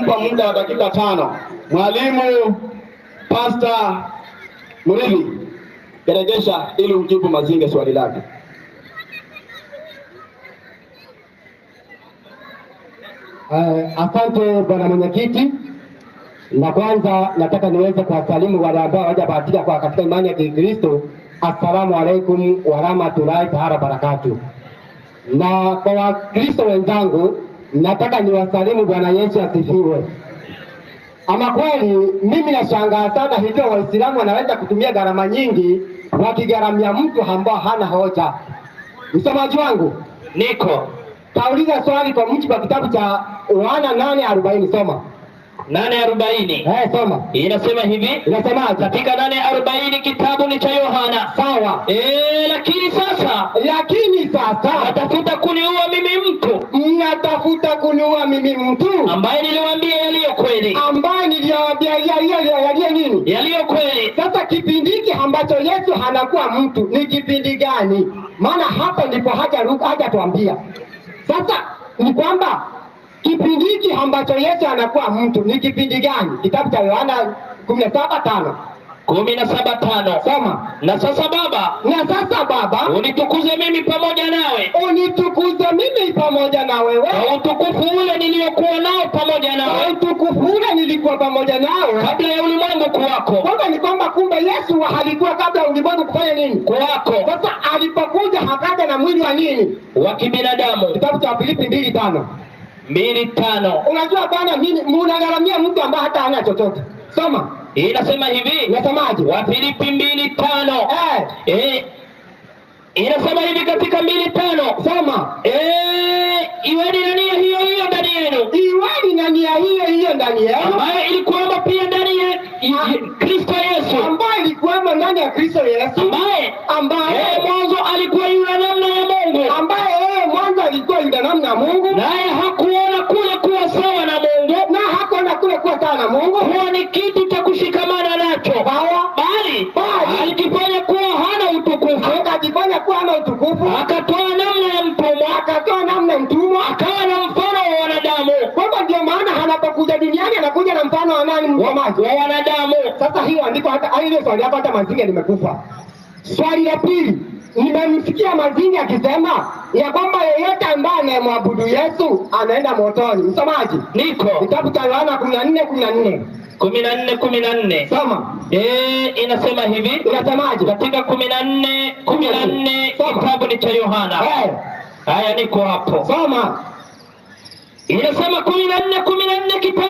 Nakupa muda wa dakika 5. Mwalimu Pastor Muridhi, geregesha ili ujibu Mazinge swali lake. Asante bwana mwenyekiti. Na kwanza nataka niweze kuwasalimu wale ambao hawajabahatika kwa katika imani ya Kikristo. Assalamu alaikum wa rahmatullahi ta'ala barakatuh. Na kwa Wakristo wenzangu nataka niwasalimu Bwana Yesu asifiwe. Ama kweli mimi nashangaa sana hivyo Waislamu wanaweza kutumia gharama nyingi wakigharamia mtu ambao hana hoja. Msomaji wangu niko kauliza swali kwa mujibu wa kitabu cha Yohana 8:40. Soma 8:40. Soma. Inasema hivi. Inasemaje? Katika 8:40 kitabu ni cha Yohana. Sawa. Lakini sasa mnatafuta kuniua mimi mtu. Mnatafuta kuniua mimi mtu ambaye niliwaambia yaliyo kweli. Ambaye niliwaambia yaliyo nini? Yaliyo kweli. Sasa kipindi hiki ambacho Yesu anakuwa mtu ni kipindi gani? Maana hapa ndipo haja tuambia. Sasa ni kwamba kipindi hiki ambacho Yesu anakuwa mtu ni kipindi gani? Kitabu cha Yohana 17:5. 17:5. Soma. Na sasa Baba, unitukuze mimi pamoja nawe. Unitukuze mimi pamoja na wewe. Kwa utukufu ule niliokuwa nao pamoja nawe. Kwa utukufu ule nilikuwa pamoja nawe kabla ya ulimwengu kuwako. Kwamba ni kwamba kumbe Yesu alikuwa kabla ya ulimwengu kufanya nini? Kuwako. Sasa alipokuja hakaja na mwili wa nini? Wa kibinadamu. Kitabu cha Filipi 2:5. 2:5. Unajua bwana mimi mnagharamia mtu ambaye hata hana chochote. Soma. Inasema hivi. Inasemaje? Wa Filipi 2:5. Inasema hivi katika 2:5. Soma. Iweni na nia hiyo hiyo ndani yenu. Iweni na nia hiyo hiyo ndani yenu. Ambayo ilikuwa pia ndani ya Kristo Yesu. Ambayo ilikuwa ndani ya Kristo Yesu. Ambaye mwanzo alikuwa yule namna ya Mungu. Ambaye mwanzo alikuwa yule namna ya Mungu. Naye hakuona kule kuwa sawa na Mungu. Na hakuona kule kuwa sawa na Mungu. Huwa ni kitu cha kushikamana nacho. Bali alijifanya kuwa hana utukufu. Akajifanya kuwa hana utukufu. Akatoa namna ya mtumwa. Akawa na mfano wa wanadamu. Kwa ndio maana anapokuja duniani anakuja na mfano wa nani? Msomaji? Wa wanadamu. Sasa hiyo andiko hata ile swali hapa hata Mazinge nimekufa. Swali la pili, nimemsikia Mazinge akisema ya kwamba yeyote ambaye anayemwabudu Yesu anaenda motoni. Msomaji? Niko. Kitabu cha Yohana 14:14. 14:14. Soma. Inasema hivi. Inasemaje? Katika 14:14 kitabu ni cha Yohana. Haya niko hapo. Soma. Inasema 14:14 kitabu